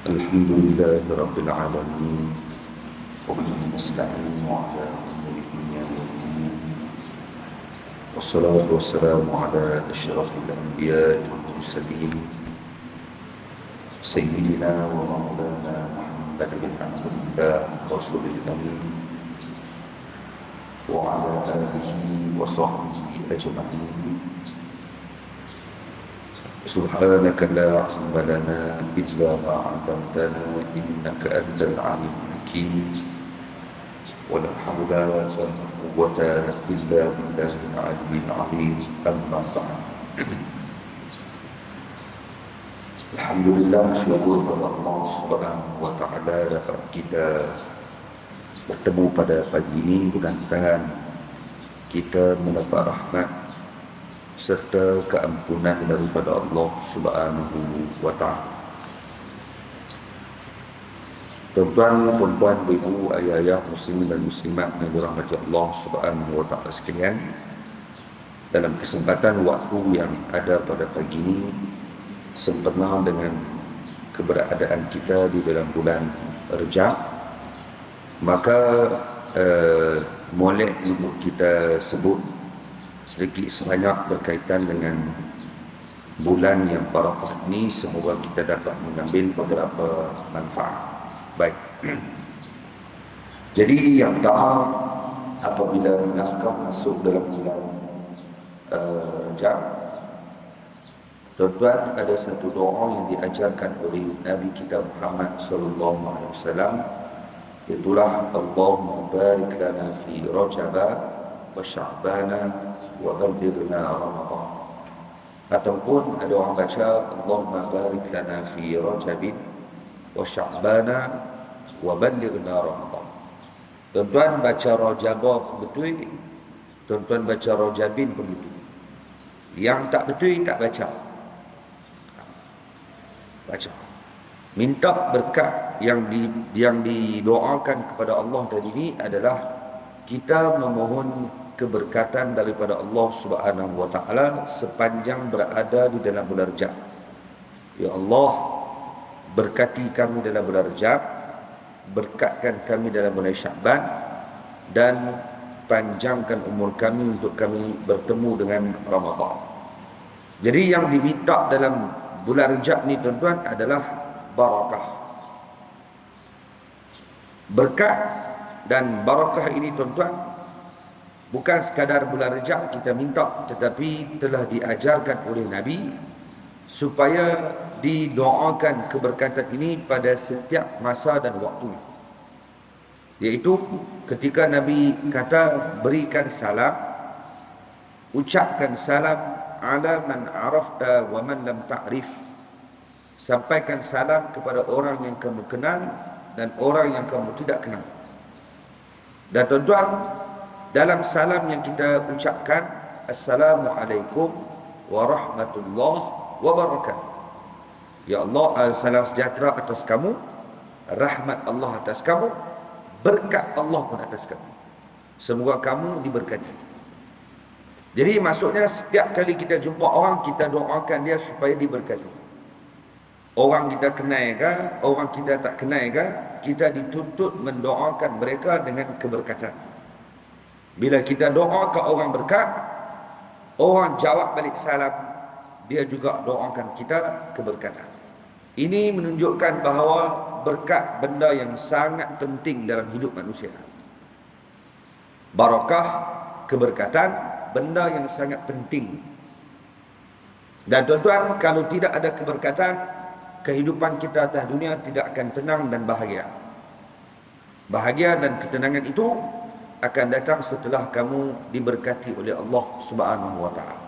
الحمد لله رب العالمين وبه نستعين على أمور الدنيا والدين والصلاة والسلام على أشرف الأنبياء والمرسلين سيدنا ومولانا محمد بن عبد الله رسول الأمين وعلى آله وصحبه أجمعين. سبحانك لا علم لنا إلا ما علمتنا إنك أنت العليم الحكيم ولا حول ولا قوة إلا بالله العلي العظيم أما بعد. Alhamdulillah, syukur kepada Allah Subhanahu wa taala dapat kita bertemu pada pagi ini. Mudah-mudahan kita mendapat rahmat serta keampunan daripada Allah Subhanahu wa taala. Tuan-tuan, puan-puan, ibu, ayah-ayah, muslimin dan muslimat yang dirahmati Allah Subhanahu wa taala sekalian, dalam kesempatan waktu yang ada pada pagi ini, sempena dengan keberadaan kita di dalam bulan Rejab, maka molek untuk kita sebut sedikit sebanyak berkaitan dengan bulan yang barakah ini. Semoga kita dapat mengambil beberapa manfaat. Baik. Jadi yang pertama, apabila melangkah masuk dalam bulan Rejab, tuan-tuan, ada satu doa yang diajarkan oleh Nabi kita Muhammad sallallahu alaihi wasallam, itulah Allahumma barik lana fi Rajab wa Sya'bana wa ballighna Ramadan. Ataupun ada orang baca Allahumma barik lana fi Rajab wa Sya'bana wa ballighna Ramadan. Tuan-tuan baca Rajabah betul, tuan-tuan baca Rajabin pun betul. Yang tak betul tak baca. Baca. Minta berkat yang didoakan kepada Allah tadi ini adalah kita memohon keberkatan daripada Allah Subhanahu wa taala sepanjang berada di dalam bulan Rejab. Ya Allah, berkati kami dalam bulan Rejab, berkatkan kami dalam bulan Sya'ban, dan panjangkan umur kami untuk kami bertemu dengan Ramadan. Jadi yang diminta dalam bulan Rejab ni, tuan-tuan, adalah barakah. Berkat dan barakah ini, tuan-tuan, bukan sekadar bulan Rejab kita minta, tetapi telah diajarkan oleh Nabi supaya didoakan keberkatan ini pada setiap masa dan waktu. Iaitu ketika Nabi kata berikan salam, ucapkan salam ala man arafta wa man lam ta'rif. Sampaikan salam kepada orang yang kamu kenal dan orang yang kamu tidak kenal. Dan tuan-tuan, dalam salam yang kita ucapkan, Assalamualaikum warahmatullahi wabarakatuh. Ya Allah, salam sejahtera atas kamu, rahmat Allah atas kamu, berkat Allah pun atas kamu. Semoga kamu diberkati. Jadi maksudnya setiap kali kita jumpa orang, kita doakan dia supaya diberkati. Orang kita kenal ke, orang kita tak kenal ke, kita dituntut mendoakan mereka dengan keberkatan. Bila kita doa ke orang berkat, orang jawab balik salam, dia juga doakan kita keberkatan. Ini menunjukkan bahawa berkat benda yang sangat penting dalam hidup manusia. Barakah, keberkatan, benda yang sangat penting. Dan tuan-tuan, kalau tidak ada keberkatan, kehidupan kita atas dunia tidak akan tenang dan bahagia. Bahagia dan ketenangan itu akan datang setelah kamu diberkati oleh Allah Subhanahu wa taala.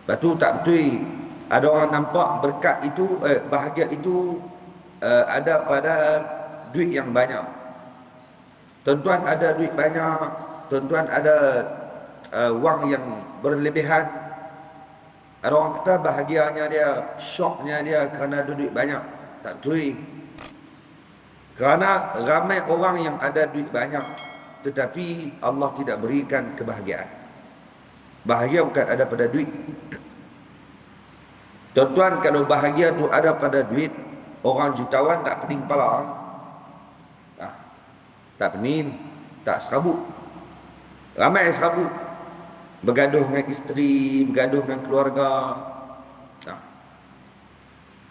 Batu tak betul ada orang nampak berkat itu, bahagia itu ada pada duit yang banyak. Tuan-tuan ada duit banyak, tuan-tuan ada wang yang berlebihan. Ada orang kata bahagianya dia, syoknya dia kerana ada duit banyak. Tak betul. Kerana ramai orang yang ada duit banyak, tetapi Allah tidak berikan kebahagiaan. Bahagia bukan ada pada duit. Tuan-tuan, kalau bahagia tu ada pada duit, Orang jutawan tak pening kepala. Ah, tak pening, tak serabut. Ramai serabut. Bergaduh dengan isteri, bergaduh dengan keluarga. Ah,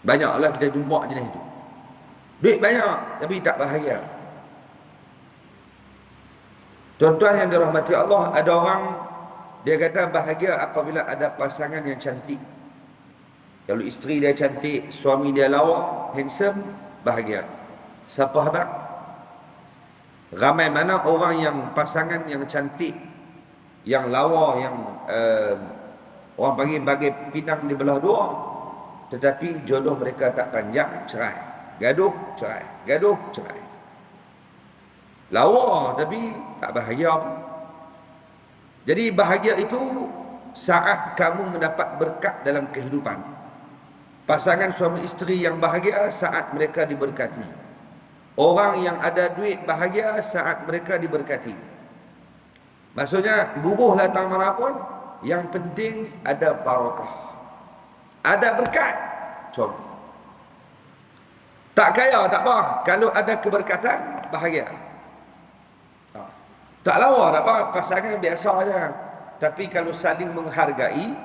banyaklah kita jumpa jenis itu. Duit banyak, tapi tak bahagia. Tuan-tuan yang dirahmati Allah, ada orang dia kata bahagia apabila ada pasangan yang cantik. Kalau isteri dia cantik, suami dia lawa, handsome, bahagia. Siapa hendak? Ramai mana orang yang pasangan yang cantik, yang lawa, yang orang panggil bagai pinang di belah dua, tetapi jodoh mereka tak panjang, cerai. Gaduh, cerai. Gaduh, cerai. Lawa tapi tak bahagia. Jadi bahagia itu saat kamu mendapat berkat dalam kehidupan. Pasangan suami isteri yang bahagia saat mereka diberkati. Orang yang ada duit bahagia saat mereka diberkati. Maksudnya bubuh datang manapun, yang penting ada barakah, ada berkat. Contoh, tak kaya tak apa, kalau ada keberkatan bahagia. Tak lawa tak apa, pasangan biasa saja. Tapi kalau saling menghargai,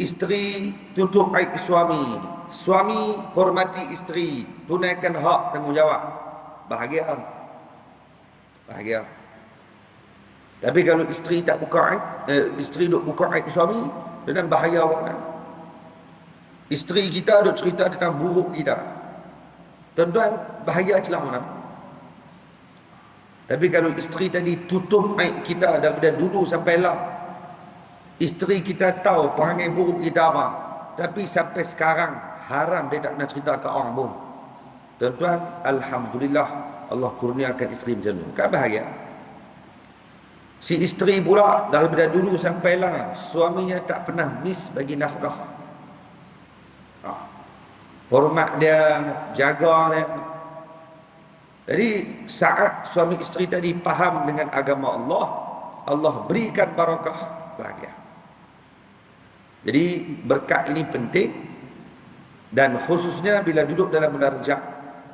isteri tutup aib suami, suami hormati isteri, tunaikan hak tanggungjawab, bahagia. Bahagia. Tapi kalau isteri tak buka aib, isteri duk buka aib suami, dan bahagia orang. Isteri kita duk cerita tentang buruk kita. Tuan-tuan, bahagia celah mana? Tapi kalau isteri tadi tutup aib kita daripada dulu sampai lah, isteri kita tahu perangai buruk kita apa, tapi sampai sekarang haram dia tak nak cerita ke orang pun. Tuan-tuan, alhamdulillah Allah kurniakan isteri macam tu. Kan bahagia. Si isteri pula daripada dulu sampai lah suaminya tak pernah miss bagi nafkah. Hormat dia, jaga dia. Jadi saat suami isteri tadi faham dengan agama Allah, Allah berikan barakah, bahagia. Jadi berkat ini penting, dan khususnya bila duduk dalam bulan Rejab,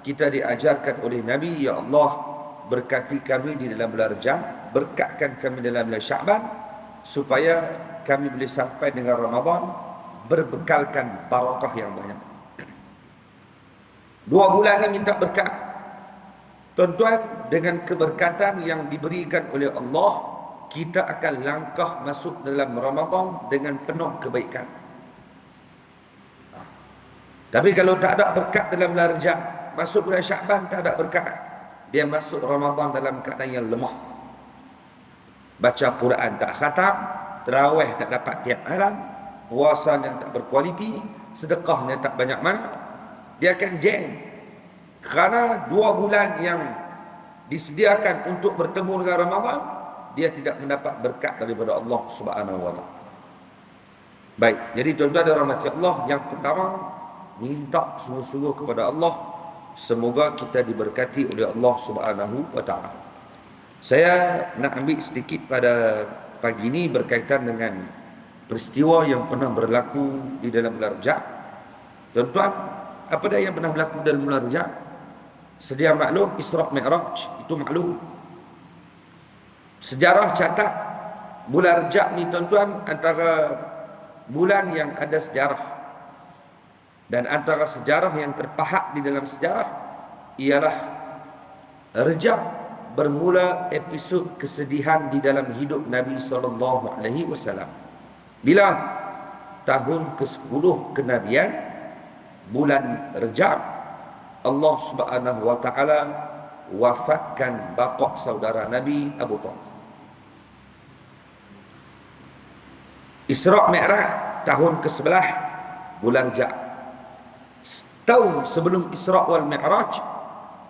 kita diajarkan oleh Nabi, ya Allah berkati kami di dalam bulan Rejab, berkatkan kami dalam bulan Sya'ban, supaya kami boleh sampai dengan Ramadan berbekalkan barakah yang banyak. 2 bulan ini minta berkat. Tuan-tuan, dengan keberkatan yang diberikan oleh Allah, kita akan langkah masuk dalam Ramadan dengan penuh kebaikan. Tapi kalau tak ada berkat dalam bulan Rejab, masuk bulan Sya'ban tak ada berkat, dia masuk Ramadan dalam keadaan yang lemah. Baca Quran tak khatam, tarawih tak dapat tiap malam, puasanya tak berkualiti, sedekahnya tak banyak mana, dia akan jam. Kerana 2 bulan yang disediakan untuk bertemu dengan Ramadan, dia tidak mendapat berkat daripada Allah Subhanahu wa taala. Baik, jadi tuan-tuan dan rahmati Allah, yang pertama minta sungguh-sungguh kepada Allah semoga kita diberkati oleh Allah Subhanahu wa taala. Saya nak ambil sedikit pada pagi ini berkaitan dengan peristiwa yang pernah berlaku di dalam bulan Rejab. Tuan-tuan, apa dah yang pernah berlaku dalam bulan Rejab? Sedia maklum, Isra' Mi'raj itu maklum. Sejarah catat bulan Rejab ni tuan-tuan antara bulan yang ada sejarah, dan antara sejarah yang terpahat di dalam sejarah ialah Rejab bermula episod kesedihan di dalam hidup Nabi SAW. Bila? Tahun ke-10 kenabian, bulan Rejab, Allah Subhanahu wa taala wafatkan bapa saudara Nabi, Abu Thalib. Isra' Mi'raj tahun ke-11 bulan Rejab. Tahun sebelum Isra' wal Mi'raj,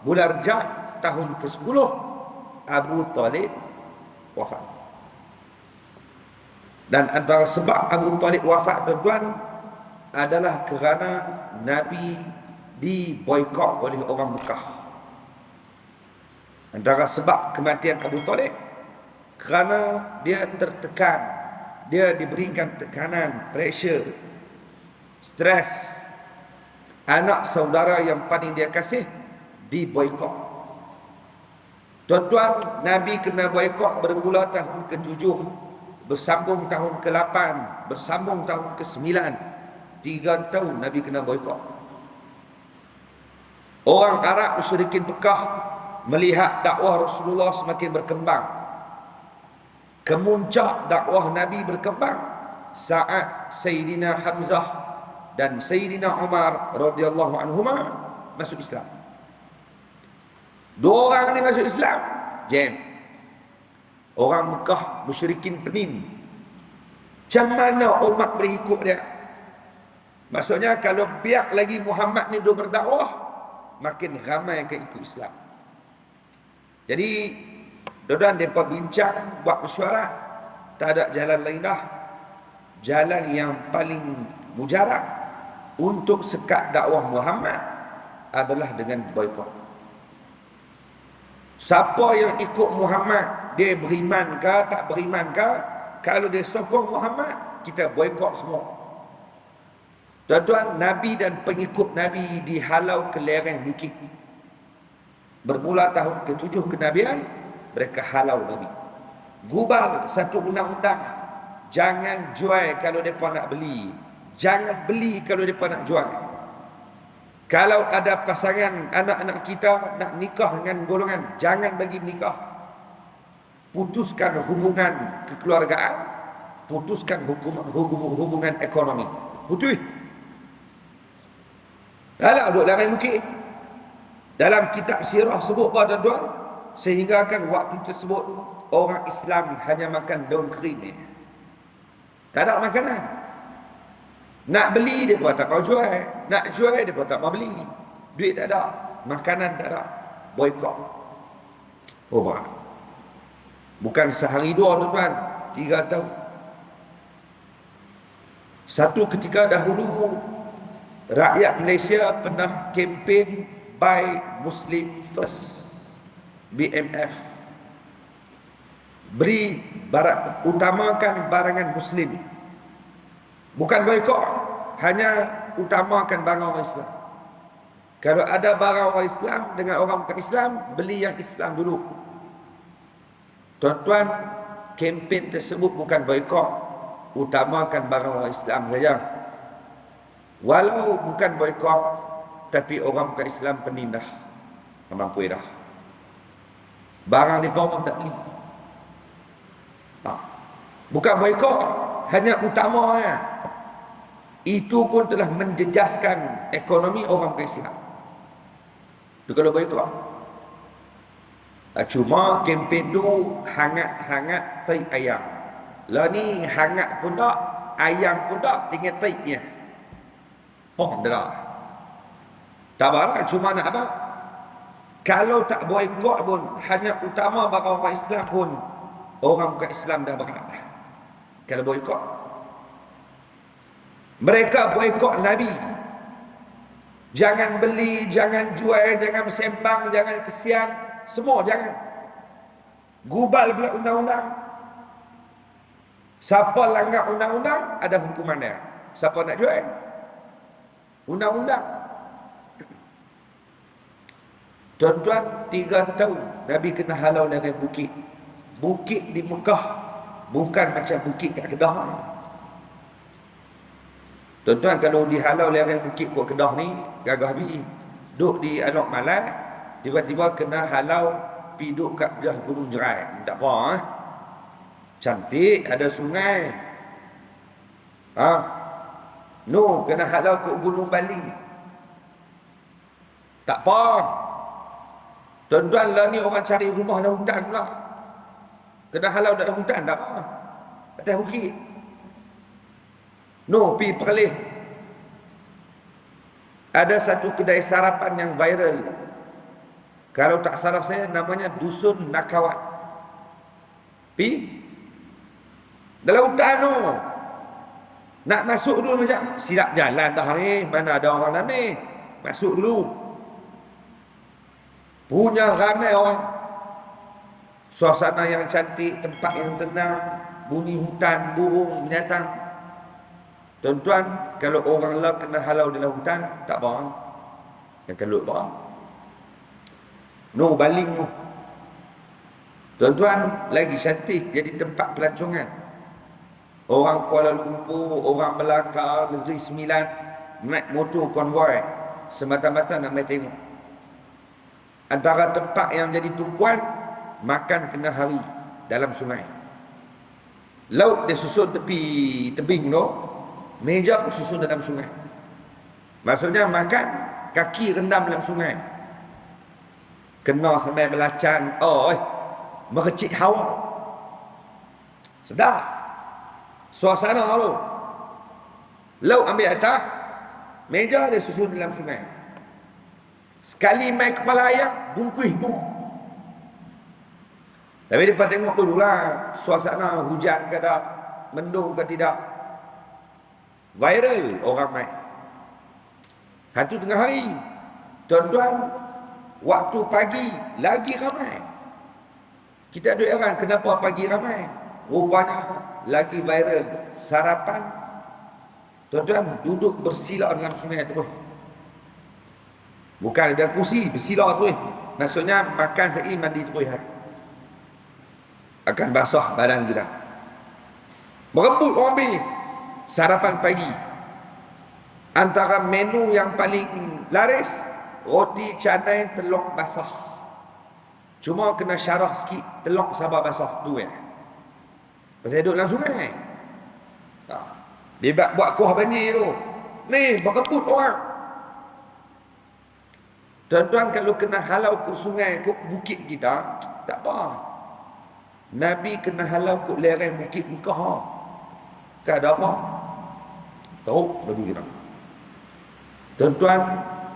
bulan Rejab tahun ke-10, Abu Thalib wafat. Dan antara sebab Abu Thalib wafat, tuan-tuan, adalah kerana Nabi diboikot oleh orang Mekah. Antara sebab kematian Abu Thalib kerana dia tertekan, dia diberikan tekanan, pressure, stres anak saudara yang paling dia kasih diboikot. Tuan-tuan, Nabi kena boikot bermula tahun ke-7, bersambung tahun ke-8, bersambung tahun ke-9. 3 tahun Nabi kena boikot. Orang Arab musyrikin Mekah melihat dakwah Rasulullah semakin berkembang. Kemuncak dakwah Nabi berkembang saat Sayyidina Hamzah dan Sayyidina Umar radhiyallahu anhuma masuk Islam. 2 orang ni masuk Islam, jam. Orang Mekah musyrikin pening. Macam mana umat boleh ikut dia? Maksudnya kalau biar lagi Muhammad ni duk berdakwah, makin ramai yang akan ikut Islam. Jadi tuan-tuan, mereka bincang, buat mesyuarat, tak ada jalan lain dah. Jalan yang paling mujarab untuk sekat dakwah Muhammad adalah dengan boikot. Siapa yang ikut Muhammad, dia beriman ke tak beriman ke, kalau dia sokong Muhammad, kita boikot semua. Tuan-tuan, Nabi dan pengikut Nabi dihalau ke lereng bukit. Bermula tahun ke-7 kenabian, mereka halau Nabi. Gubal satu undang-undang, jangan jual kalau mereka nak beli, jangan beli kalau mereka nak jual. Kalau ada pasangan anak-anak kita nak nikah dengan golongan, jangan bagi menikah. Putuskan hubungan kekeluargaan, putuskan hubungan ekonomi. Putus. Kalau duduk larang bukit. Dalam kitab sirah sebut apa tuan-tuan? Sehingga kan waktu tersebut orang Islam hanya makan daun kering ni. Tak ada makanan. Nak beli dia pun tak mau jual, nak jual dia pun tak mau beli. Duit tak ada, makanan tak ada. Boikot. Ubah. Bukan sehari 2 tuan-tuan, 3 tahun. Satu ketika dahulu rakyat Malaysia pernah kempen Buy Muslim First, BMF. Beri barang, utamakan barangan Muslim. Bukan boikot, hanya utamakan barang orang Islam. Kalau ada barang orang Islam dengan orang bukan Islam, beli yang Islam dulu. Tuan-tuan, kempen tersebut bukan boikot, utamakan barang orang Islam saja. Walau bukan boikot, tapi orang bukan Islam pening dah, tak mampu dah. Barang ni pun tak beli. Bukan boikot, hanya utamanya. Itu pun telah menjejaskan ekonomi orang bukan Islam. Itu kalau boikot. Cuma kempen tu hangat-hangat tai ayam. Lah ni hangat pun tak, ayam pun tak, tinggal tainya. Dah. Tak barang, cuma nak apa? Kalau tak boikot pun, hanya utama bagi orang Islam pun, orang bukan Islam dah berat. Kalau boikot, mereka boikot Nabi. Jangan beli, jangan jual, jangan sembang, jangan kesian, semua jangan. Gubal pula undang-undang. Siapa langgar undang-undang, ada hukuman dia. Siapa nak jual? Undang-undang. Tuan-tuan, 3 tahun Nabi kena halau dari bukit. Bukit di Mekah bukan macam bukit kat Kedah. Tuan-tuan, kalau dihalau dari bukit kat Kedah ni, gagah habis. Duduk di Alok Malai, tiba-tiba kena halau pergi duduk kat belah Gunung Jerai. Tak apa, cantik, ada sungai. No, kena halau ke Gunung Baling. Tak apa. Tuan-tuan, lah ni orang cari rumah dalam hutan pula. Kena halau dalam hutan, tak apa. Atas bukit. No, pergi Perlis. Ada satu kedai sarapan yang viral. Kalau tak salah saya, namanya Dusun Nakawat. Pergi dalam hutan tu. Nak masuk dulu macam, silap jalan dah ni, mana ada orang dalam ni. Masuk dulu. Punya ramai orang. Suasana yang cantik, tempat yang tenang, bunyi hutan, burung, binatang. Tuan-tuan, kalau orang lah kena halau dalam hutan, tak apa. Yang kelut apa? No baling no. Tuan-tuan, lagi cantik jadi tempat pelancongan. Orang Kuala Lumpur, orang Melaka, Negeri Sembilan naik motor konvoi semata-mata nak main tengok. Antara tempat yang jadi tumpuan, makan tengah hari dalam sungai. Laut dia susun tepi tebing tu, meja susun dalam sungai. Maksudnya makan kaki rendam dalam sungai. Kena sampai belacan, mercik hawa. Sedap. Suasana tu. Laut ambil atas, meja dia susun dalam sungai. Sekali main kepala ayam, bungkus tu. Tapi dia tengok dululah suasana hujan ke tak, mendung ke tidak. Viral orang main. Hantu tengah hari. Tuan-tuan, waktu pagi lagi ramai. Kita ada heran kenapa pagi ramai. Rupanya lagi viral sarapan. Tuan-tuan duduk bersila dalam sungai terus. Bukan ada kursi, bersila terus. Maksudnya makan sekali mandi terus. Akan basah badan kita. Berebut orang ambil sarapan pagi. Antara menu yang paling laris, roti canai telur basah. Cuma kena syarah sikit, telur sabar basah tu ya. Pasal duduk dalam sungai. Dia buat kuah banjir tu. Ni berebut orang. Tuan-tuan, kalau kena halau ke sungai, ke bukit kita, tak apa. Nabi kena halau ke lereng bukit Mekah. Tak ada apa. Tahu bagi kita. Tuan-tuan,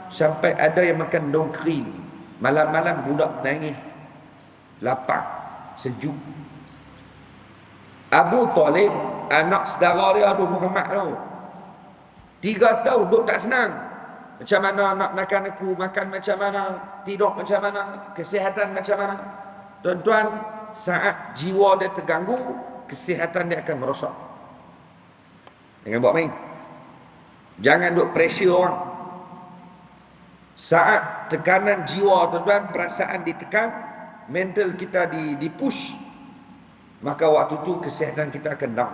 sampai ada yang makan daun kering. Malam-malam budak nangis. Lapar, sejuk. Abu Talib, anak saudara dia Abu Muhammad tu, 3 tahun duduk tak senang. Macam mana nak makan aku, makan macam mana, tidur macam mana, kesihatan macam mana. Tuan-tuan, saat jiwa dia terganggu, kesihatan dia akan merosak. Jangan buat main. Jangan duk pressure orang. Saat tekanan jiwa, tuan-tuan, perasaan ditekan, mental kita di-push, maka waktu tu kesihatan kita akan down.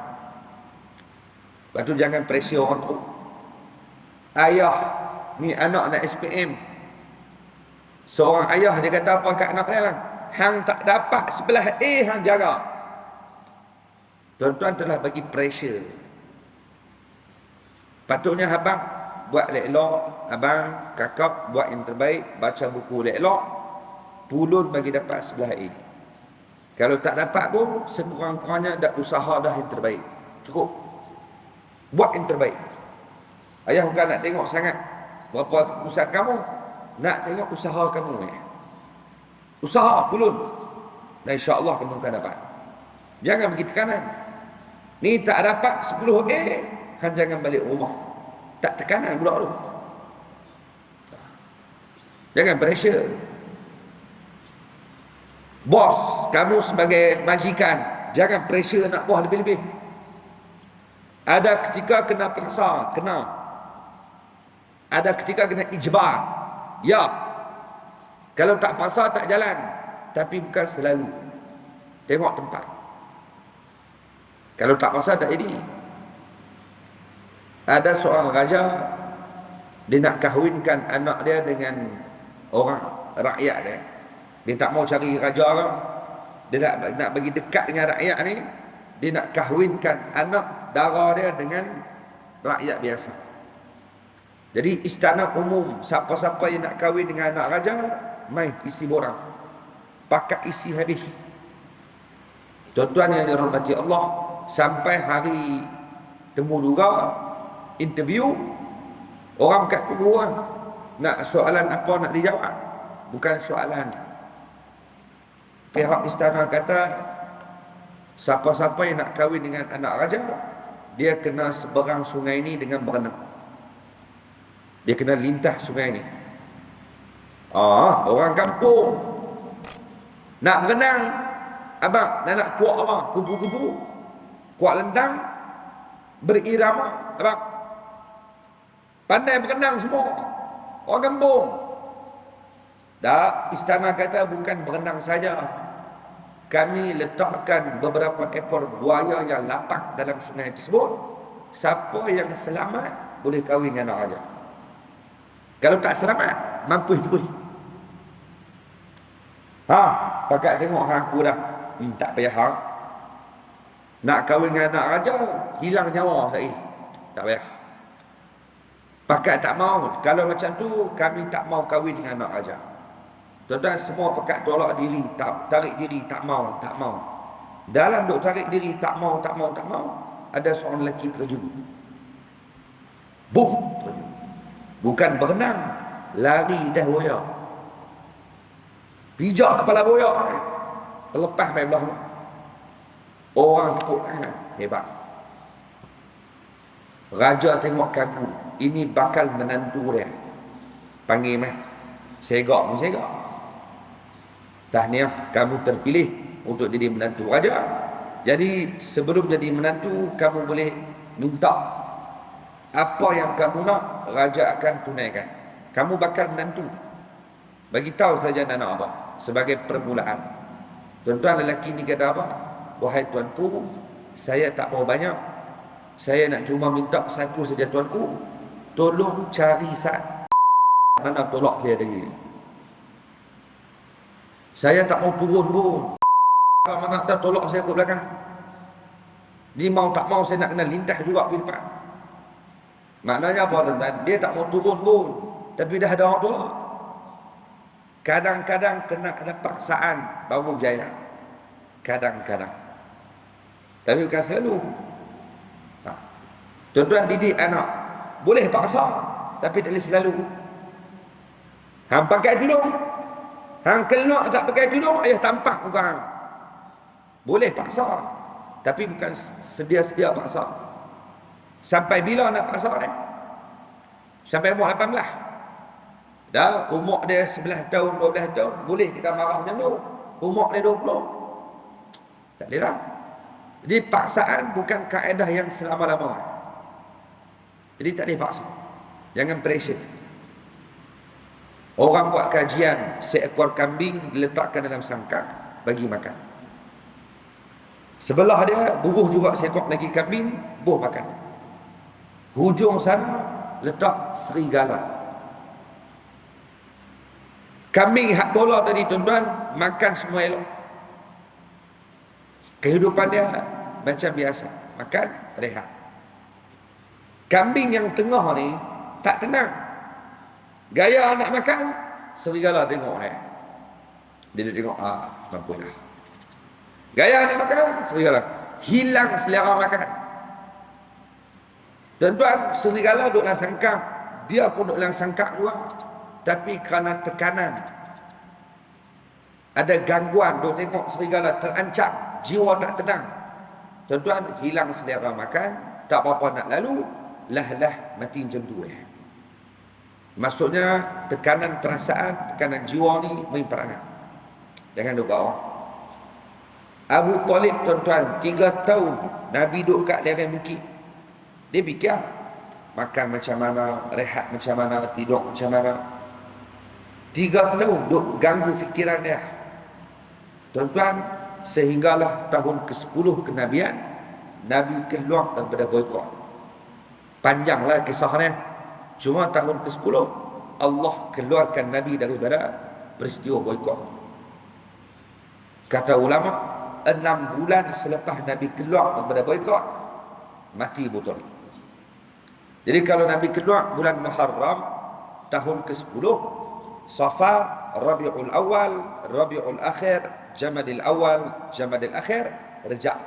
Lepas tu jangan pressure orang tu. Ayah, ni anak nak SPM. Seorang ayah dia kata apa kat anak dia? Hang tak dapat sebelah A, hang jaga. Tuan-tuan telah bagi pressure. Patutnya abang buat elok, abang, kakak buat yang terbaik, baca buku elok, pulun bagi dapat sebelah A. Kalau tak dapat pun, sekurang-kurangnya dah usaha dah yang terbaik. Cukup. Buat yang terbaik. Ayah bukan nak tengok sangat berapa usaha kamu, nak tengok usaha kamu ni. Usaha pulun. Dan insya-Allah kamu akan dapat. Jangan bagi tekanan. Ni tak dapat 10A, hang jangan balik rumah. Tak tekanan budak tu. Jangan pressure. Bos, kamu sebagai majikan, jangan pressure nak buah lebih-lebih. Ada ketika kena paksa, kena. Ada ketika kena ijbar. Ya. Kalau tak paksa tak jalan. Tapi bukan selalu. Tengok tempat. Kalau tak paksa tak jadi. Ada seorang raja, dia nak kahwinkan anak dia dengan orang rakyat dia. Dia tak mau cari raja orang. Dia nak bagi dekat dengan rakyat ni. Dia nak kahwinkan anak dara dia dengan rakyat biasa. Jadi istana umum, siapa-siapa yang nak kahwin dengan anak raja, main isi borang. Pakat isi habis. Tuan-tuan yang dirahmati Allah, sampai hari temu juga, interview, orang kat kuburan nak soalan apa nak dijawab. Bukan soalan. Pihak istana kata, siapa-siapa yang nak kahwin dengan anak raja, dia kena seberang sungai ini dengan berenang. Dia kena lintah sungai ini. Orang kampung nak berenang, abang, nak kuat apa? Kubu-kubu, kuat lendang, berirama, apa? Pandai berenang semua. Orang kampung. Dah, istana kata bukan berenang saja. Kami letakkan beberapa ekor buaya yang lapak dalam sungai tersebut. Siapa yang selamat boleh kahwin dengan anak raja. Kalau tak selamat, mampu terus. Pakat tengok aku dah. Tak payah hang. Nak kahwin dengan anak raja, hilang nyawa saya. Tak payah. Pakat tak mau. Kalau macam tu, kami tak mau kahwin dengan anak raja. Tuan-tuan semua pakat tolak diri, tarik diri, tak mau. Dalam duk tarik diri, tak mau, ada seorang lelaki terjun. Bum, terjun. Bukan berenang, lari dah buaya. Pijak kepala buaya. Terlepas main belah. Orang tepuk tangan, hebat. Raja tengok kaku, ini bakal menantu dia. Panggil meh. Segak. Tahniah, kamu terpilih untuk jadi menantu raja. Jadi sebelum jadi menantu, kamu boleh minta apa yang kamu nak, raja akan tunaikan. Kamu bakal menantu. Bagi tahu saja nak apa sebagai permulaan. Tuan-tuan lelaki ni kata apa? Wahai tuanku, saya tak mau banyak. Saya nak cuma minta satu saja tuanku. Tolong cari saat mana tolak saya dari. Saya tak mau turun pun. Mana dah tolak saya ke belakang. Dia mau tak mau saya nak kena lintas juga di depan. Maknanya apa tuan-tuan? Dia tak mau turun pun, tapi dah ada orang tolak. Kadang-kadang kena ada paksaan baru jaya. Kadang-kadang. Tapi bukan selalu. Tuan-tuan didik anak, boleh paksa, tapi tak boleh selalu. Hang pakai tudung, hang keluar tak pakai tudung, ayah tampak muka hang. Boleh paksa, tapi bukan sedia-sedia paksa. Sampai bila nak paksa ni? Sampai umur 18. Dah umur dia 11 tahun, 12 tahun, boleh kita marah macam tu. Umur dia 20. Tak boleh lah. Jadi paksaan bukan kaedah yang selama-lamanya. Jadi tak boleh paksa. Jangan pressure. Orang buat kajian, seekor kambing diletakkan dalam sangkar bagi makan. Sebelah dia bubuh juga seekor lagi kambing, bubuh makan. Hujung sana letak serigala. Kambing hak bola tadi tuan-tuan makan semua elok. Kehidupan dia macam biasa, makan, rehat. Kambing yang tengah ni tak tenang. Gaya nak makan, serigala tengok dia. Dia tengok, mampu dah. Gaya nak makan, serigala. Hilang selera makan. Tuan-tuan, serigala duduk dalam sangkar. Dia pun duduk dalam sangkar juga. Tapi kerana tekanan, ada gangguan, duduk tengok serigala terancam, jiwa tak tenang. Tuan-tuan, hilang selera makan, tak apa-apa nak lalu, lah mati macam tu. Maksudnya tekanan perasaan, tekanan jiwa ni main peranan. Jangan duk kau. Abu Talib tuan-tuan 3 tahun Nabi duduk kat lereng bukit. Dia fikir makan macam mana, rehat macam mana, tidur macam mana. 3 tahun duk ganggu fikiran dia. Tuan-tuan, sehinggalah tahun ke-10 kenabian, Nabi keluar daripada boikot. Panjanglah kisahnya. Cuma tahun ke-10 Allah keluarkan Nabi daripada peristiwa boikot. Kata ulama, 6 bulan selepas Nabi keluar daripada boikot, mati Abu Talib. Jadi kalau Nabi keluar bulan Muharram tahun ke-10, Safar, Rabiul Awal, Rabiul Akhir, Jamadil Awal, Jamadil Akhir, Rejab.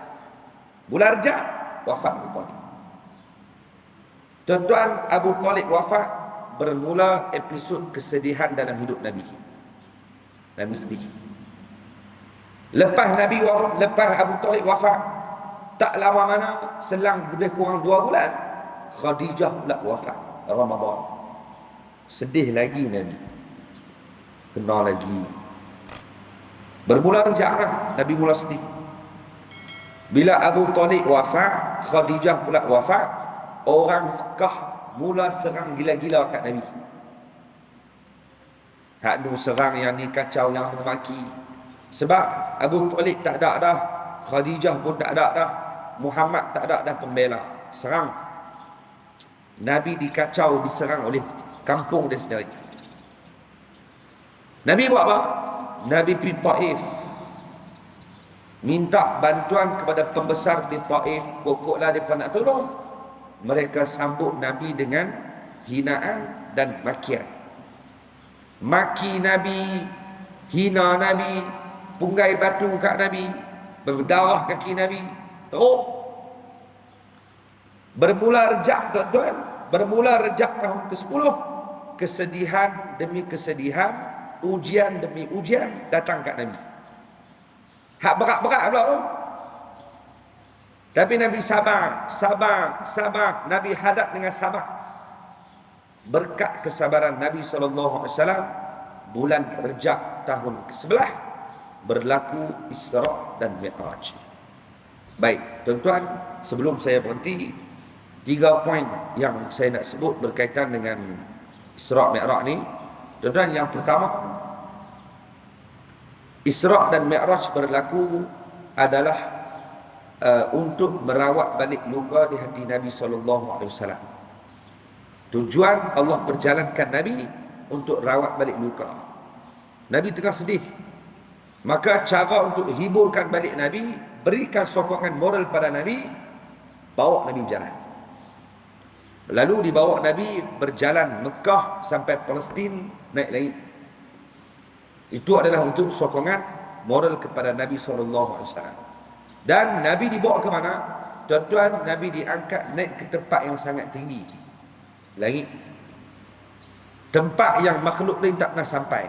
Bulan Rejab wafat Abu Talib. Tuan-tuan, Abu Talib wafat, bermula episod kesedihan dalam hidup Nabi. Nabi sedih. Lepas Abu Talib wafat, tak lama mana, selang lebih kurang 2 bulan, Khadijah pula wafat Ramadan. Sedih lagi Nabi. Kena lagi. Bermula Rejab, Nabi mula sedih. Bila Abu Talib wafat, Khadijah pula wafat, orang Mekah mula serang gila-gila kat Nabi. Hak nu serang, yang ni kacau, yang nu maki. Sebab Abu Talib tak ada dah, Khadijah pun tak ada dah, Muhammad tak ada dah pembela. Serang. Nabi dikacau, diserang oleh kampung dia sendiri. Nabi buat apa? Nabi pergi Taif, minta bantuan kepada pembesar di Taif. Pokoklah mereka nak tolong. Mereka sambut Nabi dengan hinaan dan makian. Maki Nabi, hina Nabi, punggai batu kat Nabi, berdarah kaki Nabi. Teruk. Bermula Rejab, tuan-tuan, bermula Rejab tahun ke-10, kesedihan demi kesedihan, ujian demi ujian datang kat Nabi. Hak berat-berat pula tu. Tapi Nabi sabar, Nabi hadap dengan sabar. Berkat kesabaran Nabi SAW, bulan Rejab tahun ke-11 berlaku Isra' dan Mi'raj. Baik, tuan-tuan, sebelum saya berhenti, 3 poin yang saya nak sebut berkaitan dengan Isra' Mi'raj ni. Tuan-tuan, yang pertama, Isra' dan Mi'raj berlaku adalah untuk merawat balik luka di hati Nabi SAW. Tujuan Allah perjalankan Nabi untuk rawat balik luka. Nabi tengah sedih, maka cara untuk hiburkan balik Nabi, berikan sokongan moral pada Nabi, bawa Nabi berjalan. Lalu dibawa Nabi berjalan Mekah sampai Palestin, naik langit. Itu adalah untuk sokongan moral kepada Nabi SAW. Dan Nabi dibawa ke mana? Tuan-tuan, Nabi diangkat naik ke tempat yang sangat tinggi, langit. Tempat yang makhluk lain tak pernah sampai.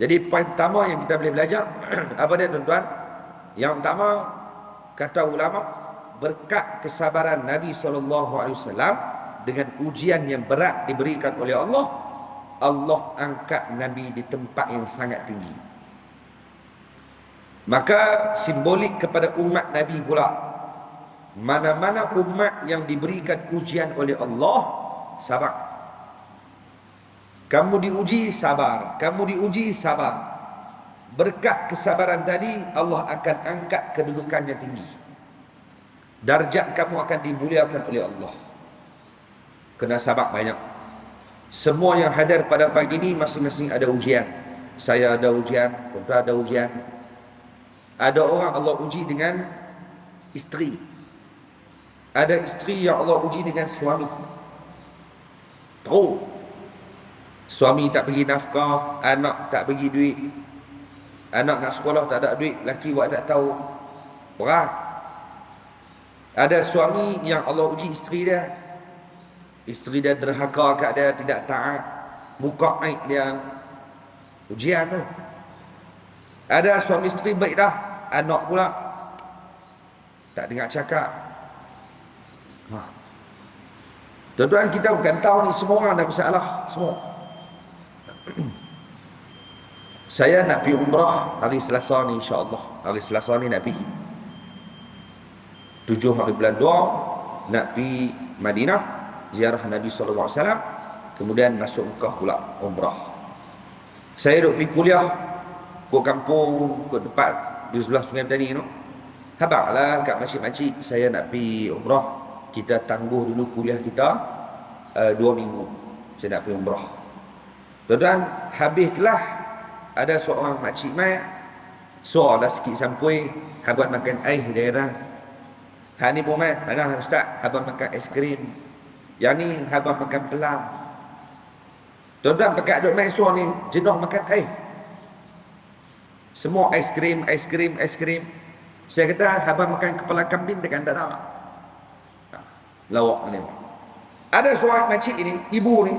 Jadi poin pertama yang kita boleh belajar apa dia, tuan-tuan? Yang pertama, kata ulama, berkat kesabaran Nabi SAW dengan ujian yang berat diberikan oleh Allah, Allah angkat Nabi di tempat yang sangat tinggi. Maka simbolik kepada umat Nabi pula, mana-mana umat yang diberikan ujian oleh Allah, sabar. Kamu diuji, sabar. Kamu diuji, sabar. Berkat kesabaran tadi, Allah akan angkat kedudukannya tinggi. Darjat kamu akan dimuliakan oleh Allah. Kena sabar banyak. Semua yang hadir pada pagi ini masing-masing ada ujian. Saya ada ujian, tuan-tuan ada ujian. Ada orang Allah uji dengan isteri. Ada isteri yang Allah uji dengan suami. Teruk. Suami tak bagi nafkah, anak tak bagi duit. Anak nak sekolah tak ada duit, laki buat tak tahu. Berat. Ada suami yang Allah uji isteri dia. Isteri dia derhaka kat dia, tidak taat, muka naik dia. Ujian tu. Ada suami isteri baik dah, anak pula tak dengar cakap. Tuan-tuan, kita bukan tahu ni, semua orang ada masalah, semua. Saya nak pergi umrah hari Selasa ni, insya-Allah. Hari Selasa ni nak pergi 7 hari bulan 2, nak pergi Madinah, ziarah Nabi SAW, kemudian masuk Mekah pula umrah. Saya duduk pergi kuliah ke kampung, ke tempat di sebelah Sungai Petani tu. Habaklah kat makcik-makcik, saya nak pergi umrah. Kita tangguh dulu kuliah kita 2 minggu. Saya nak pergi umrah. Tuan-tuan, habis kelas, ada seorang makcik mai, suruh dah sikit sampui, habis makan air daerah. Hak ni pun mai, mana ustaz, habis makan aiskrim. Yang ni habis makan pelam. Tuan-tuan, pakai duk mai suruh ni, jenuh makan air. Semua aiskrim. Saya kata, habis makan kepala kambing dengan dada. Lawak ni. Ada seorang makcik ini, ibu ni,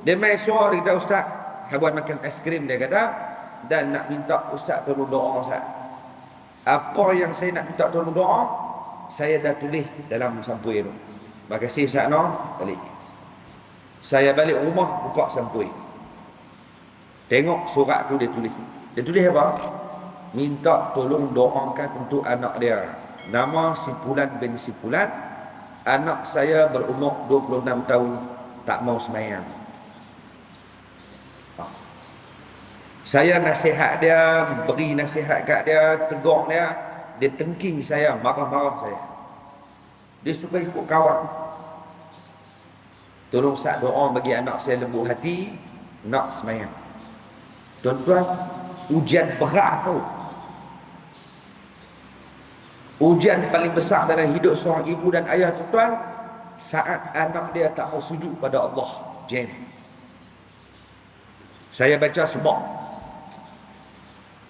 dia mai suruh dia kata, ustaz, habis makan aiskrim dia kata, dan nak minta ustaz tolong doa ustaz. Apa yang saya nak minta tolong doa, saya dah tulis dalam sampui tu. Makasih ustaz no, balik. Saya balik rumah, buka sampui. Tengok surat tu dia tulis. Dia tulis apa? Minta tolong doakan untuk anak dia. nama si Fulan bin si Fulan, anak saya berumur 26 tahun, tak mau sembahyang. Saya nasihat dia, beri nasihat kat dia, tegur dia, dia tengking saya, marah-marah saya. Dia suka ikut kawan. Tolong sak doa bagi anak saya lembut hati, nak sembahyang. Tuan-tuan, ujian berat tu. Ujian paling besar dalam hidup seorang ibu dan ayah, tuan-tuan, saat anak dia tak mau sujud pada Allah. Jen. Saya baca sebab.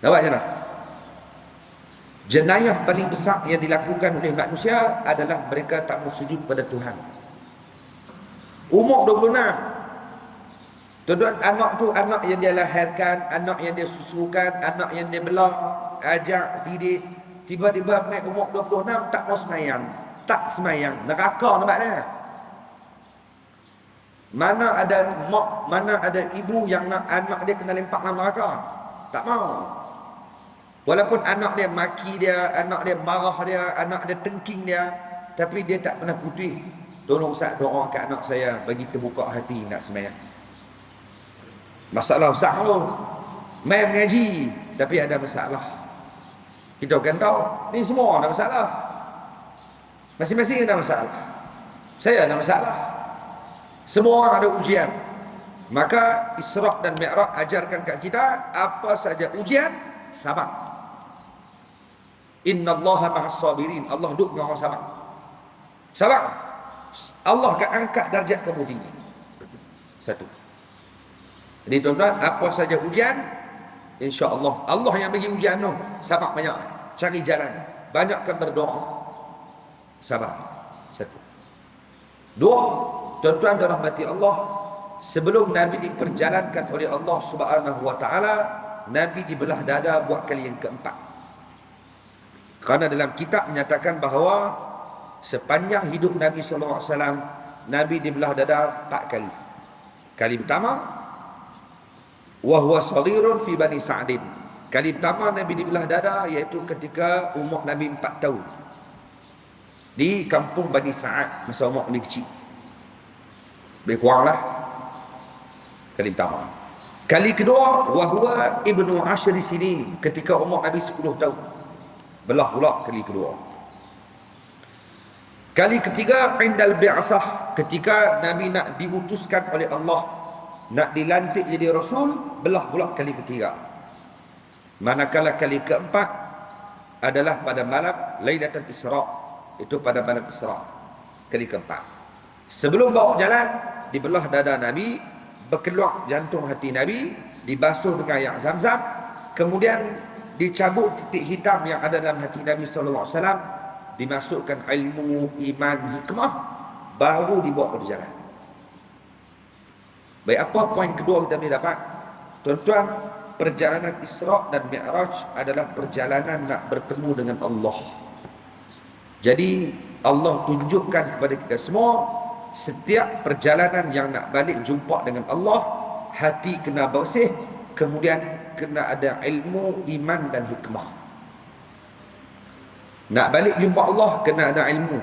Nampak tak? Jenayah paling besar yang dilakukan oleh manusia adalah mereka tak mau sujud pada Tuhan. Umur 26. Tuan-tuan, anak tu anak yang dia lahirkan, anak yang dia susukan, anak yang dia belah, ajak, didik. Tiba-tiba naik umur 26 tak mau semayang. Tak semayang. Neraka nampak dia. Mana ada mak, mana ada ibu yang nak anak dia kena lempak dalam neraka? Tak mau. Walaupun anak dia maki dia, anak dia marah dia, anak dia tengking dia, tapi dia tak pernah putih. Tolong Ustaz doa kat anak saya bagi terbuka hati nak semayang. Masalah Ustaz tu, main mengaji tapi ada masalah. Kita akan tahu, ni semua ada masalah. Masing-masing ada masalah. Saya ada masalah. Semua orang ada ujian. Maka Isra' dan Mi'raj ajarkan kat kita, apa saja ujian, sabar. Innallaha ma'as sabirin. Allah duduk dengan orang sabar. Sabar. Allah akan angkat darjat kamu tinggi. Satu. Jadi tuan-tuan, apa saja ujian, insya-Allah Allah yang bagi ujian tu. Sabar banyak. Cari jalan. Banyakkan berdoa. Sabar. Satu. Dua, tuan-tuan dirahmati Allah, sebelum Nabi diperjalankan oleh Allah Subhanahu wa taala, Nabi dibelah dada buat kali yang keempat. Kerana dalam kitab menyatakan bahawa sepanjang hidup Nabi SAW, Nabi dibelah dada 4 kali. Kali pertama, wa huwa saghirun fi Bani Sa'din. Kali pertama Nabi dibelah dada iaitu ketika umur Nabi 4 tahun. Di kampung Bani Sa'ad, masa umur Nabi kecil. Lebih kuranglah kali pertama. Kali kedua, wa huwa ibnu 10 sinin, ketika umur Nabi 10 tahun. Belah pula kali kedua. Kali ketiga, indal bi'asah, ketika Nabi nak diutuskan oleh Allah, nak dilantik jadi Rasul, belah pula kali ketiga. Manakala kali keempat adalah pada malam Lailatul Isra', itu pada malam Isra', kali keempat. Sebelum bawa jalan, dibelah dada Nabi, berkeluar jantung hati Nabi, dibasuh dengan air Zam-Zam, kemudian dicabut titik hitam yang ada dalam hati Nabi SAW, dimasukkan ilmu, iman, hikmah, baru dibawa berjalan. Baik, apa poin kedua kita boleh dapat? Tuan-tuan, perjalanan Isra' dan Mi'raj adalah perjalanan nak bertemu dengan Allah. Jadi Allah tunjukkan kepada kita semua, setiap perjalanan yang nak balik jumpa dengan Allah, hati kena bersih, kemudian kena ada ilmu, iman dan hikmah. Nak balik jumpa Allah, kena ada ilmu.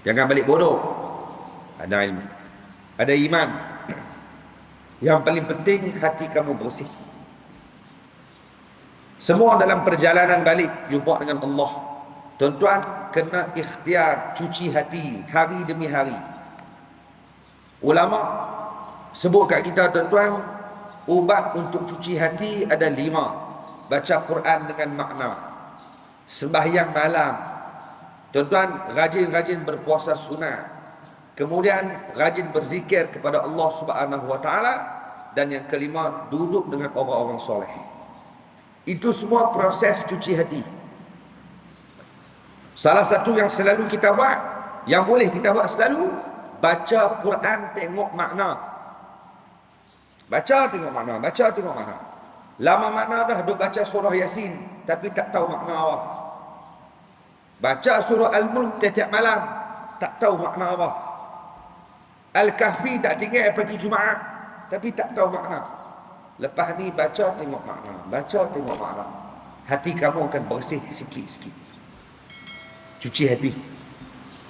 Jangan balik bodoh. Ada ilmu, ada iman. Yang paling penting, hati kamu bersih. Semua dalam perjalanan balik jumpa dengan Allah, tuan-tuan, kena ikhtiar cuci hati hari demi hari. Ulama sebut kat kita, tuan-tuan, ubat untuk cuci hati ada 5. Baca Quran dengan makna, sembahyang malam, tuan-tuan, rajin-rajin berpuasa sunat, kemudian rajin berzikir kepada Allah Subhanahu wa taala, dan yang kelima, duduk dengan orang-orang soleh. Itu semua proses cuci hati. Salah satu yang selalu kita buat, yang boleh kita buat selalu, baca Quran tengok makna. Baca tengok makna, baca tengok makna. Lama makna dah duk baca surah Yasin tapi tak tahu makna apa. Baca surah Al-Mulk tiap-tiap malam, tak tahu makna apa. Al-Kahfi tak tinggal pagi Jumaat tapi tak tahu makna. Lepas ni baca tengok makna, baca tengok makna. Hati kamu akan bersih sikit-sikit. cuci hati.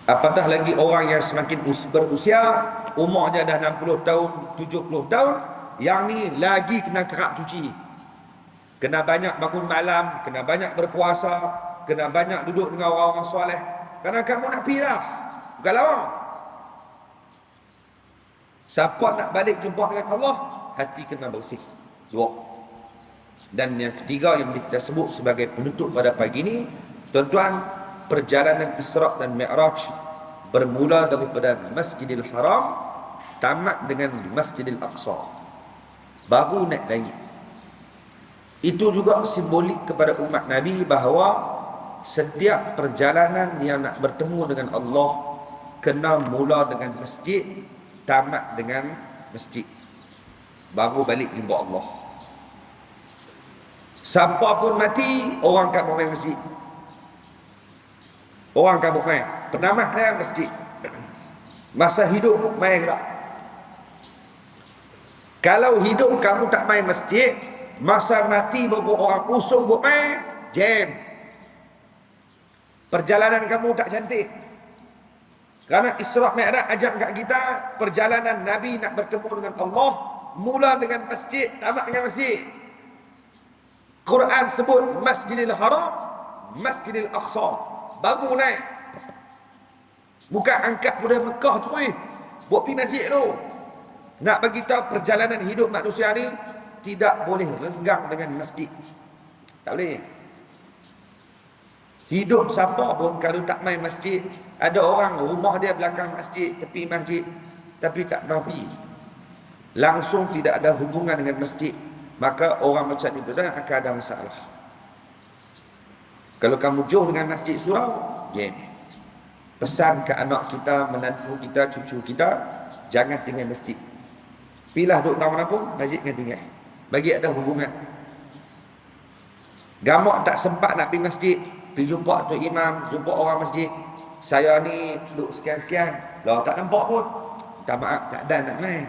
Apatah lagi orang yang semakin berusia, umurnya dah 60 tahun, 70 tahun, yang ni lagi kena kerap cuci. Kena banyak bangun malam, kena banyak berpuasa, kena banyak duduk dengan orang-orang soleh. Kerana kamu nak pergi dah, bukan lawang. Siapa nak balik jumpa dengan Allah, hati kena bersih. Dua. Dan yang ketiga yang kita sebut sebagai penutup pada pagi ini, tuan-tuan, perjalanan Isra' dan Mi'raj bermula daripada Masjidil Haram tamat dengan Masjidil Aqsa, baru naik langit. Itu juga simbolik kepada umat Nabi bahawa setiap perjalanan yang nak bertemu dengan Allah kena mula dengan masjid, tamat dengan masjid, baru balik jumpa Allah. Siapa pun mati, orang kat main masjid. Orang kabut main. Penamah dia masjid. Masa hidup main tak? Kalau hidup kamu tak main masjid, masa mati baru orang usung buat main, jam. Perjalanan kamu tak cantik. Kerana Isra' Mi'raj ajak kat kita, perjalanan Nabi nak bertemu dengan Allah mula dengan masjid, tamat dengan masjid. Quran sebut Masjidil Haram, Masjidil Aqsa, baru naik. Bukan angkat dari Mekah tu, buat pergi masjid tu. Nak bagi tahu perjalanan hidup manusia ni tidak boleh renggang dengan masjid. Tak boleh. Hidup siapa pun kalau tak main masjid, ada orang rumah dia belakang masjid, tepi masjid, tapi tak mau pergi, langsung tidak ada hubungan dengan masjid, maka orang macam itu dah akan ada masalah. Kalau kamu jauh dengan masjid surau, pesan ke anak kita, menantu kita, cucu kita, jangan tinggal masjid. Pilah duduk mana pun, masjid kan tinggal, bagi ada hubungan. Gamak tak sempat nak pergi masjid, pergi jumpa tu imam, jumpa orang masjid, saya ni duduk sekian-sekian, lah tak nampak pun, minta maaf, tak ada nak main,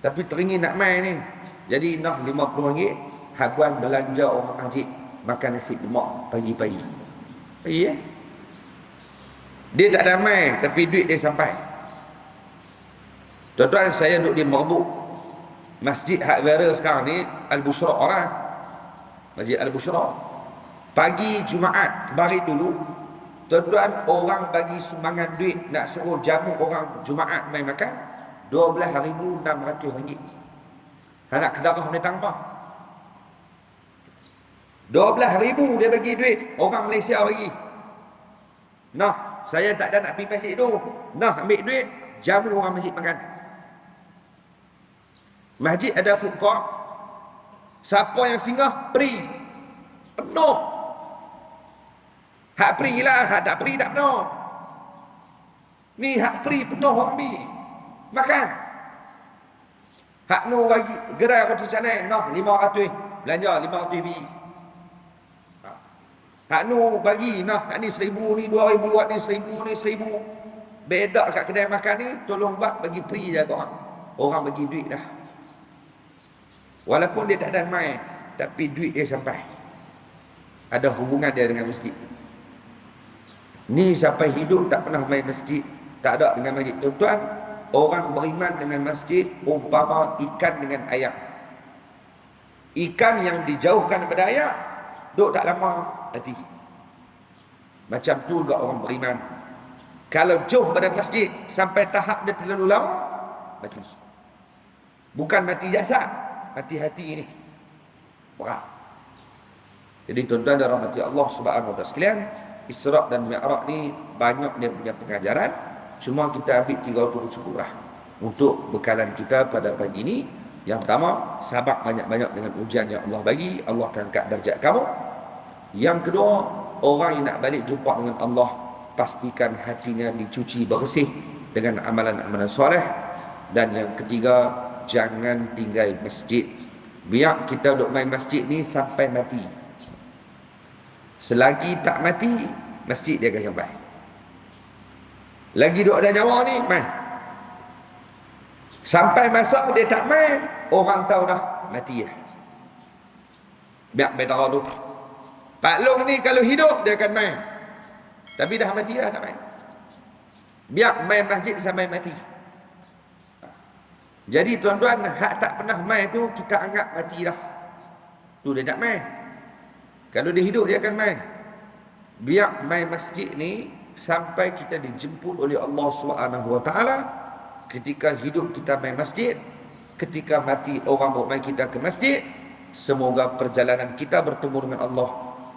tapi teringin nak main ni. Jadi nak RM50, haguan belanja orang masjid, makan nasi lemak pagi-pagi. Pagi dia tak ada main, tapi duit dia sampai. Tuan-tuan, saya duduk di Merbuk, masjid hak viral sekarang ni Al-Bushra orang. Masjid Al-Bushra. Pagi Jumaat kemarin dulu, tuan-tuan, orang bagi sumbangan duit nak suruh jamu orang Jumaat main makan RM12,600. Anak kedarah ni tanpa RM12,000 dia bagi duit, orang Malaysia bagi. Nah, saya tak ada nak pergi masjid tu, nah ambil duit, jamu orang masjid makan. Masjid ada food court, siapa yang singgah free, penuh. Hak free lah, hak tak free tak penuh. Ni hak free penuh orang pergi makan. Hak nu bagi gerai roti canai, noh 500, belanja 500 biji. Hak nu bagi, nah hak ni 1,000, ni 2,000, hak ni 1,000, ni 1,000. Beda kat kedai makan ni, tolong buat bagi free je kau. Orang bagi duit dah. Walaupun dia tak ada main, tapi duit dia sampai. Ada hubungan dia dengan masjid. Ni sampai hidup tak pernah main masjid, tak ada dengan masjid. Tuan-tuan, orang beriman dengan masjid umpama ikan dengan ayam. Ikan yang dijauhkan daripada ayam, duduk tak lama mati. Macam tu juga orang beriman. Kalau jauh pada masjid sampai tahap dia terlalu lama, mati. Bukan mati jasad, mati hati ini. Berat. Jadi tuan-tuan dan rahmati Allah Subhanahu wa taala sekalian, Isra' dan Mi'raj ni banyak dia punya pengajaran. Cuma kita ambil 3 tu cukuplah untuk bekalan kita pada pagi ini. Yang pertama, sabar banyak-banyak dengan ujian yang Allah bagi, Allah akan angkat darjat kamu. Yang kedua, orang yang nak balik jumpa dengan Allah, pastikan hatinya dicuci bersih dengan amalan-amalan soleh. Dan yang ketiga, jangan tinggal masjid. Biar kita duduk main masjid ni sampai mati. Selagi tak mati, masjid dia akan sampai. Lagi duduk ada nyawa ni, main. Sampai masa dia tak main, orang tahu dah mati lah. Biar betara tu. Pak Long ni kalau hidup dia akan main. Tapi dah mati dah, tak main. Biar main masjid sampai mati. Jadi tuan-tuan, hak tak pernah main tu kita anggap mati dah. Tu dia tak main. Kalau dia hidup dia akan main. Biar main masjid ni sampai kita dijemput oleh Allah SWT. Ketika hidup kita main masjid, ketika mati orang bawa main kita ke masjid. Semoga perjalanan kita bertemu dengan Allah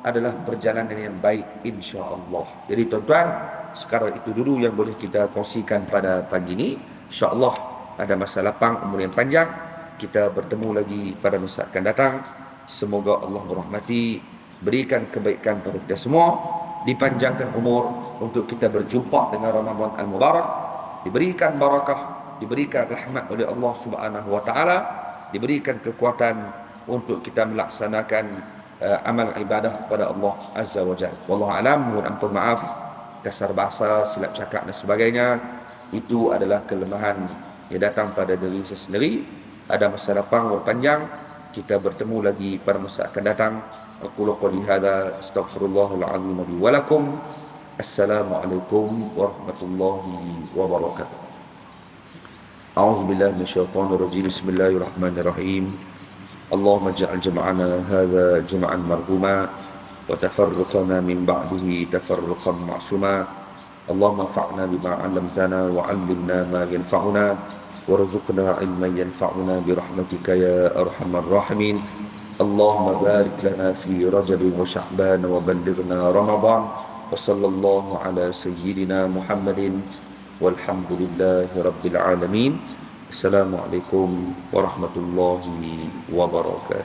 adalah perjalanan yang baik, insya-Allah. Jadi tuan-tuan, sekarang itu dulu yang boleh kita kongsikan pada pagi ini. Insya-Allah ada masa lapang, umur yang panjang. Kita bertemu lagi pada masa akan datang. Semoga Allah merahmati, berikan kebaikan kepada kita semua, dipanjangkan umur untuk kita berjumpa dengan Ramadan Al-Mubarak, diberikan barakah, diberikan rahmat oleh Allah Subhanahu wa taala, diberikan kekuatan untuk kita melaksanakan amal ibadah kepada Allah Azza wa Jalla. Wallahu alam, mohon ampun maaf kasar bahasa, silap cakap dan sebagainya. Itu adalah kelemahan yang datang pada diri saya sendiri. Ada masa lapang berpanjang, kita bertemu lagi pada masa akan datang. Aqulu qouli hadza astaghfirullahal azim li wa lakum. Assalamualaikum warahmatullahi wabarakatuh. A'udzu billahi minasyaitonir rajim. Bismillahirrahmanirrahim. اللهم اجعل جمعنا هذا جمعا مرحوما وتفرقنا من بعده تفرقا معصوما اللهم انفعنا بما علمتنا وعلمنا ما ينفعنا وارزقنا علما ينفعنا برحمتك يا ارحم الراحمين اللهم بارك لنا في رجب وشعبان وبلغنا رمضان وصلى الله على سيدنا محمد والحمد لله رب العالمين. Assalamualaikum warahmatullahi wabarakatuh.